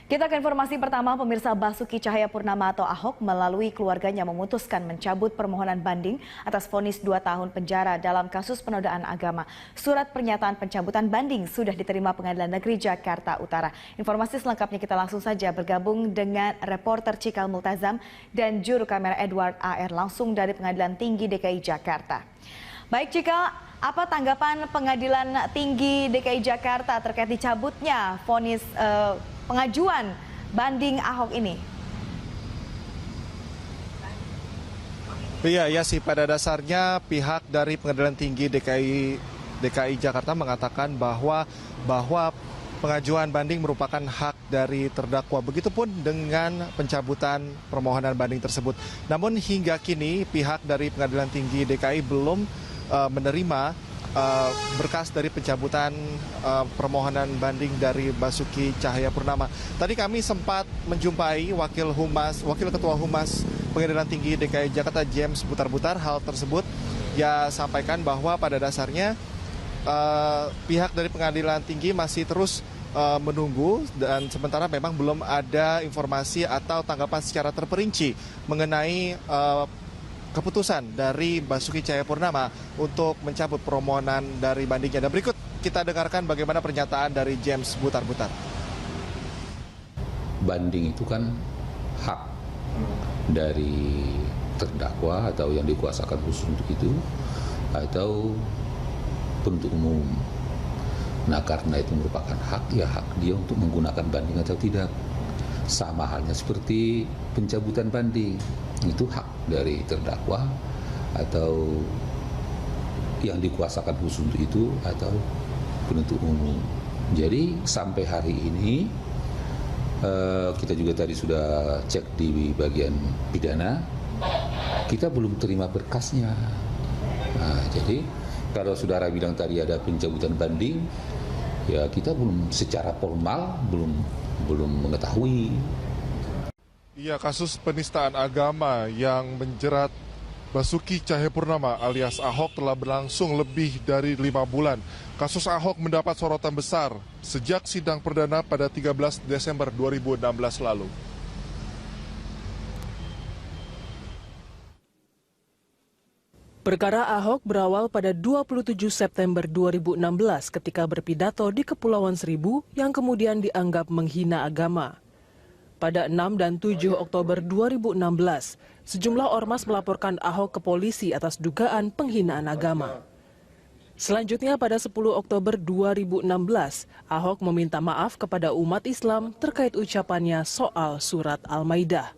Kita ke informasi pertama, pemirsa. Basuki Cahayapurnama atau Ahok melalui keluarganya memutuskan mencabut permohonan banding atas vonis 2 tahun penjara dalam kasus penodaan agama. Surat pernyataan pencabutan banding sudah diterima Pengadilan Negeri Jakarta Utara. Informasi selengkapnya kita langsung saja bergabung dengan reporter Cikal Multazam dan juru kamera Edward AR langsung dari Pengadilan Tinggi DKI Jakarta. Baik Cikal, apa tanggapan Pengadilan Tinggi DKI Jakarta terkait dicabutnya vonis pengajuan banding Ahok ini? Iya sih, pada dasarnya pihak dari Pengadilan Tinggi DKI Jakarta mengatakan bahwa pengajuan banding merupakan hak dari terdakwa. Begitupun dengan pencabutan permohonan banding tersebut. Namun hingga kini pihak dari Pengadilan Tinggi DKI belum menerima berkas dari pencabutan permohonan banding dari Basuki Cahayapurnama. Tadi kami sempat menjumpai Wakil Ketua Humas Pengadilan Tinggi DKI Jakarta James Butar-Butar. Hal tersebut ia sampaikan bahwa pada dasarnya pihak dari Pengadilan Tinggi masih terus menunggu dan sementara memang belum ada informasi atau tanggapan secara terperinci mengenai keputusan dari Basuki Cahayapurnama untuk mencabut permohonan dari bandingnya. Dan berikut kita dengarkan bagaimana pernyataan dari James Butar-Butar. Banding itu kan hak dari terdakwa atau yang dikuasakan khusus untuk itu atau penuntut umum. Nah, karena itu merupakan hak, ya hak dia untuk menggunakan banding atau tidak. Sama halnya seperti pencabutan banding, itu hak dari terdakwa atau yang dikuasakan khusus untuk itu atau penuntut umum. Jadi sampai hari ini kita juga tadi sudah cek di bagian pidana, kita belum terima berkasnya. Nah, jadi kalau saudara bilang tadi ada pencabutan banding, ya kita belum secara formal belum mengetahui. Iya, kasus penistaan agama yang menjerat Basuki Cahayapurnama alias Ahok telah berlangsung lebih dari 5 bulan. Kasus Ahok mendapat sorotan besar sejak sidang perdana pada 13 Desember 2016 lalu. Perkara Ahok berawal pada 27 September 2016 ketika berpidato di Kepulauan Seribu yang kemudian dianggap menghina agama. Pada 6 dan 7 Oktober 2016, sejumlah ormas melaporkan Ahok ke polisi atas dugaan penghinaan agama. Selanjutnya pada 10 Oktober 2016, Ahok meminta maaf kepada umat Islam terkait ucapannya soal surat Al-Maidah.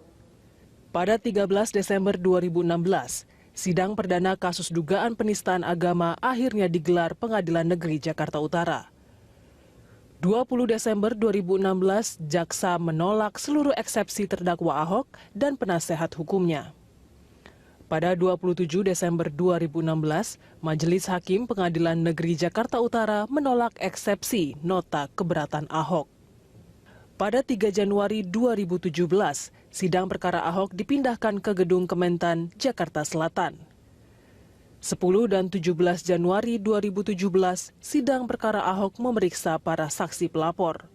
Pada 13 Desember 2016, sidang perdana kasus dugaan penistaan agama akhirnya digelar Pengadilan Negeri Jakarta Utara. 20 Desember 2016, jaksa menolak seluruh eksepsi terdakwa Ahok dan penasehat hukumnya. Pada 27 Desember 2016, Majelis Hakim Pengadilan Negeri Jakarta Utara menolak eksepsi nota keberatan Ahok. Pada 3 Januari 2017, sidang perkara Ahok dipindahkan ke Gedung Kementan, Jakarta Selatan. 10 dan 17 Januari 2017, sidang perkara Ahok memeriksa para saksi pelapor.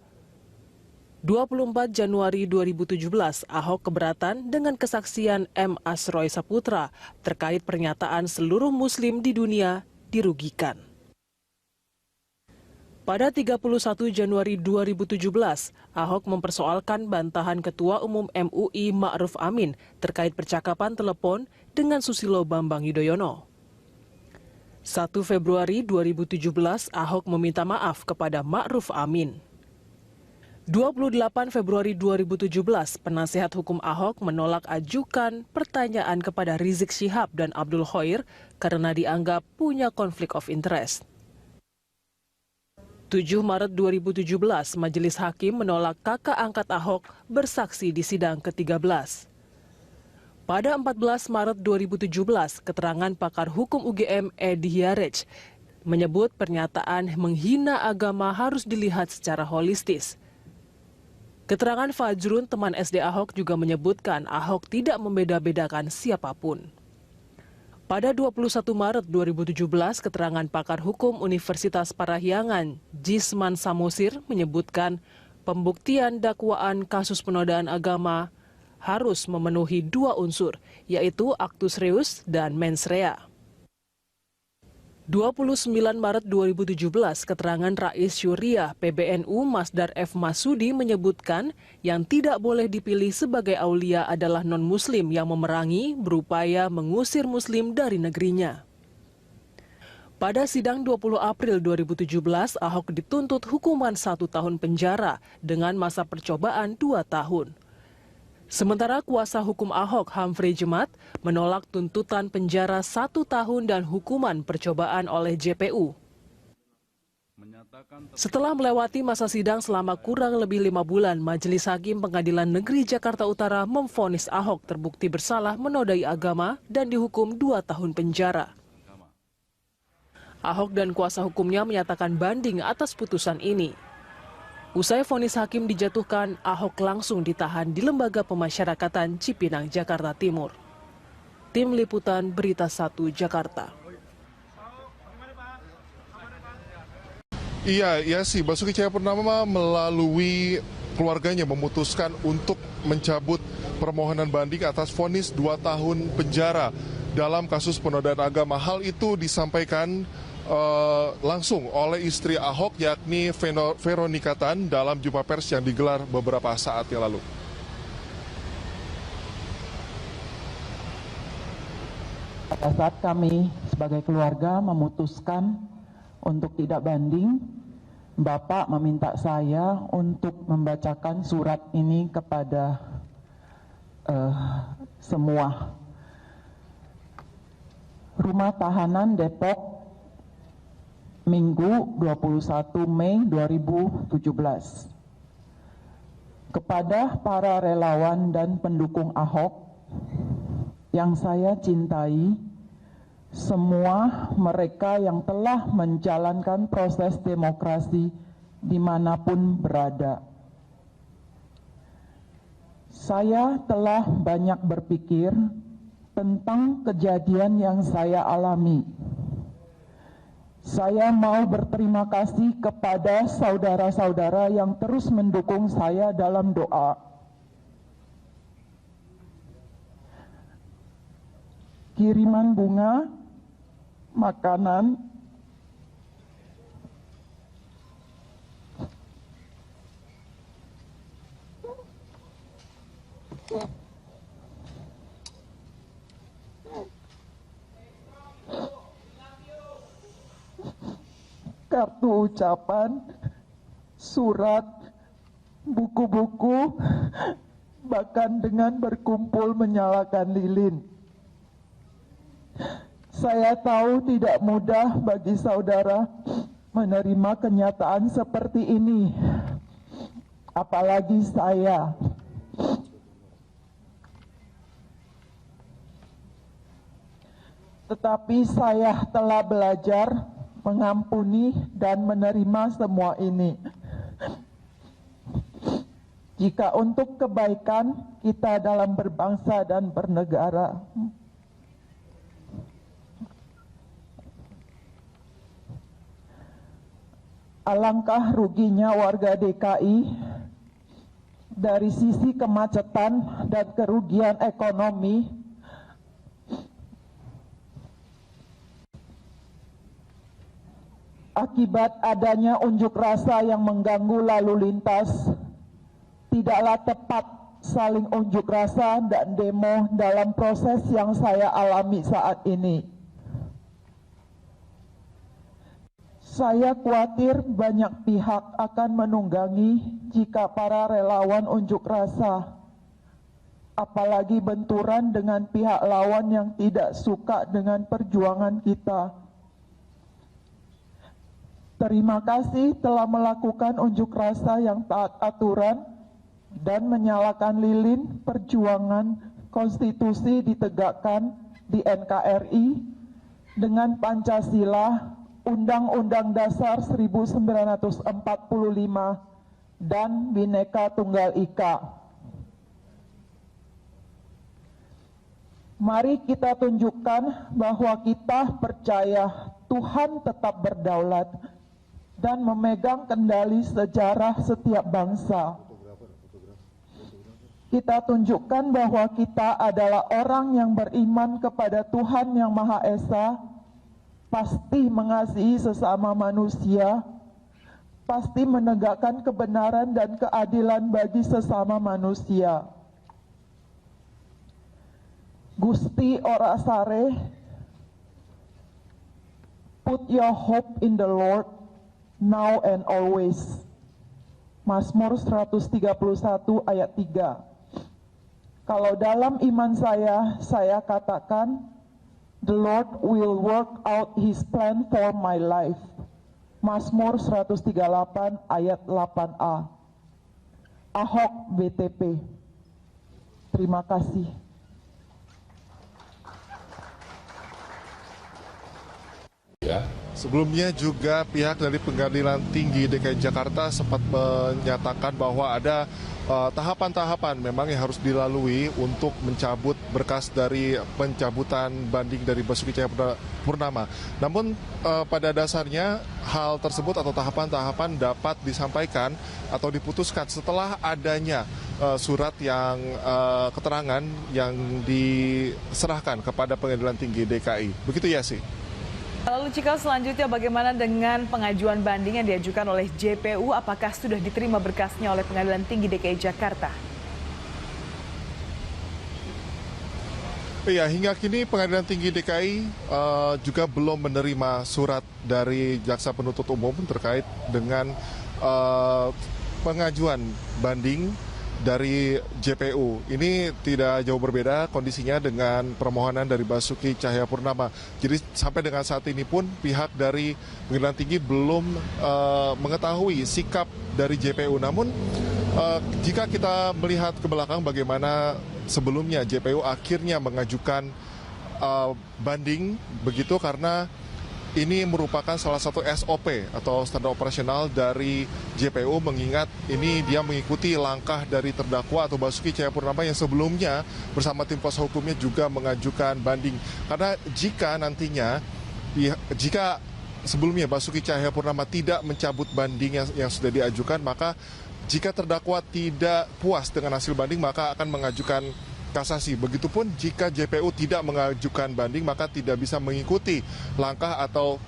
24 Januari 2017, Ahok keberatan dengan kesaksian M. Asroy Saputra terkait pernyataan seluruh muslim di dunia dirugikan. Pada 31 Januari 2017, Ahok mempersoalkan bantahan Ketua Umum MUI Ma'ruf Amin terkait percakapan telepon dengan Susilo Bambang Yudhoyono. 1 Februari 2017, Ahok meminta maaf kepada Ma'ruf Amin. 28 Februari 2017, penasehat hukum Ahok menolak ajukan pertanyaan kepada Rizik Syihab dan Abdul Khoir karena dianggap punya konflik of interest. 7 Maret 2017, Majelis Hakim menolak kakak angkat Ahok bersaksi di sidang ke-13. Pada 14 Maret 2017, keterangan pakar hukum UGM Edi Hiarej menyebut pernyataan menghina agama harus dilihat secara holistis. Keterangan Fajrun, teman SD Ahok, juga menyebutkan Ahok tidak membeda-bedakan siapapun. Pada 21 Maret 2017, keterangan pakar hukum Universitas Parahyangan, Jisman Samosir, menyebutkan pembuktian dakwaan kasus penodaan agama harus memenuhi 2 unsur, yaitu actus reus dan mens rea. 29 Maret 2017, keterangan Rais Syuriah PBNU Masdar F. Masudi menyebutkan yang tidak boleh dipilih sebagai aulia adalah non-muslim yang memerangi berupaya mengusir muslim dari negerinya. Pada sidang 20 April 2017, Ahok dituntut hukuman 1 tahun penjara dengan masa percobaan 2 tahun. Sementara kuasa hukum Ahok, Humphrey Jemat, menolak tuntutan penjara 1 tahun dan hukuman percobaan oleh JPU. Setelah melewati masa sidang selama kurang lebih 5 bulan, Majelis Hakim Pengadilan Negeri Jakarta Utara memvonis Ahok terbukti bersalah menodai agama dan dihukum 2 tahun penjara. Ahok dan kuasa hukumnya menyatakan banding atas putusan ini. Usai vonis hakim dijatuhkan, Ahok langsung ditahan di Lembaga Pemasyarakatan Cipinang, Jakarta Timur. Tim Liputan Berita 1 Jakarta. Iya sih, Basuki Cahayapurnama melalui keluarganya memutuskan untuk mencabut permohonan banding atas vonis 2 tahun penjara dalam kasus penodaan agama. Hal itu disampaikan langsung oleh istri Ahok, yakni Veronica Tan, dalam jumpa pers yang digelar beberapa saat yang lalu. Pada saat kami sebagai keluarga memutuskan untuk tidak banding, Bapak meminta saya untuk membacakan surat ini kepada semua. Rumah Tahanan Depok, Minggu 21 Mei 2017. Kepada para relawan dan pendukung Ahok yang saya cintai, semua mereka yang telah menjalankan proses demokrasi dimanapun berada. Saya telah banyak berpikir tentang kejadian yang saya alami. Saya mau berterima kasih kepada saudara-saudara yang terus mendukung saya dalam doa. Kiriman bunga, makanan, kartu ucapan, surat, buku-buku, bahkan dengan berkumpul menyalakan lilin. Saya tahu tidak mudah bagi saudara menerima kenyataan seperti ini, apalagi saya. Tetapi saya telah belajar mengampuni dan menerima semua ini. Jika untuk kebaikan kita dalam berbangsa dan bernegara. Alangkah ruginya warga DKI dari sisi kemacetan dan kerugian ekonomi akibat adanya unjuk rasa yang mengganggu lalu lintas. Tidaklah tepat saling unjuk rasa dan demo dalam proses yang saya alami saat ini. Saya khawatir banyak pihak akan menunggangi jika para relawan unjuk rasa, apalagi benturan dengan pihak lawan yang tidak suka dengan perjuangan kita. Terima kasih telah melakukan unjuk rasa yang taat aturan dan menyalakan lilin perjuangan konstitusi ditegakkan di NKRI dengan Pancasila, Undang-Undang Dasar 1945, dan Bhinneka Tunggal Ika. Mari kita tunjukkan bahwa kita percaya Tuhan tetap berdaulat dan memegang kendali sejarah setiap bangsa. Kita tunjukkan bahwa kita adalah orang yang beriman kepada Tuhan Yang Maha Esa, pasti mengasihi sesama manusia, pasti menegakkan kebenaran dan keadilan bagi sesama manusia. Gusti ora sare, put your hope in the Lord, now and always. Mazmur 131 ayat 3. Kalau dalam iman saya katakan, the Lord will work out His plan for my life. Mazmur 138 ayat 8a. Ahok BTP. Terima kasih. Ya. Sebelumnya juga pihak dari Pengadilan Tinggi DKI Jakarta sempat menyatakan bahwa ada tahapan-tahapan memang yang harus dilalui untuk mencabut berkas dari pencabutan banding dari Basuki Cahayapurnama. Namun pada dasarnya hal tersebut atau tahapan-tahapan dapat disampaikan atau diputuskan setelah adanya surat yang keterangan yang diserahkan kepada Pengadilan Tinggi DKI. Begitu ya sih. Lalu Cikal, selanjutnya bagaimana dengan pengajuan banding yang diajukan oleh JPU? Apakah sudah diterima berkasnya oleh Pengadilan Tinggi DKI Jakarta? Iya, hingga kini Pengadilan Tinggi DKI juga belum menerima surat dari Jaksa Penuntut Umum terkait dengan pengajuan banding dari JPU. Ini tidak jauh berbeda kondisinya dengan permohonan dari Basuki Cahayapurnama. Jadi sampai dengan saat ini pun pihak dari Pengadilan Tinggi belum mengetahui sikap dari JPU. Namun jika kita melihat ke belakang bagaimana sebelumnya JPU akhirnya mengajukan banding begitu karena ini merupakan salah satu SOP atau standar operasional dari JPU, mengingat ini dia mengikuti langkah dari terdakwa atau Basuki Cahayapurnama yang sebelumnya bersama tim kuasa hukumnya juga mengajukan banding. Karena jika sebelumnya Basuki Cahayapurnama tidak mencabut banding yang sudah diajukan, maka jika terdakwa tidak puas dengan hasil banding maka akan mengajukan kasasi. Begitupun jika JPU tidak mengajukan banding maka tidak bisa mengikuti langkah atau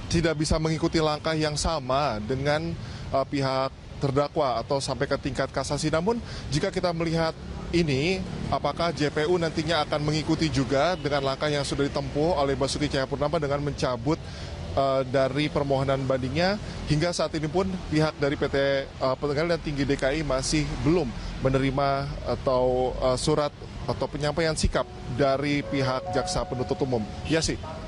tidak bisa mengikuti langkah yang sama dengan pihak terdakwa atau sampai ke tingkat kasasi. Namun jika kita melihat ini, apakah JPU nantinya akan mengikuti juga dengan langkah yang sudah ditempuh oleh Basuki Cahayapurnama dengan mencabut dari permohonan bandingnya? Hingga saat ini pun pihak dari Pengadilan Tinggi DKI masih belum menerima atau surat atau penyampaian sikap dari pihak Jaksa Penuntut Umum. Ya sih.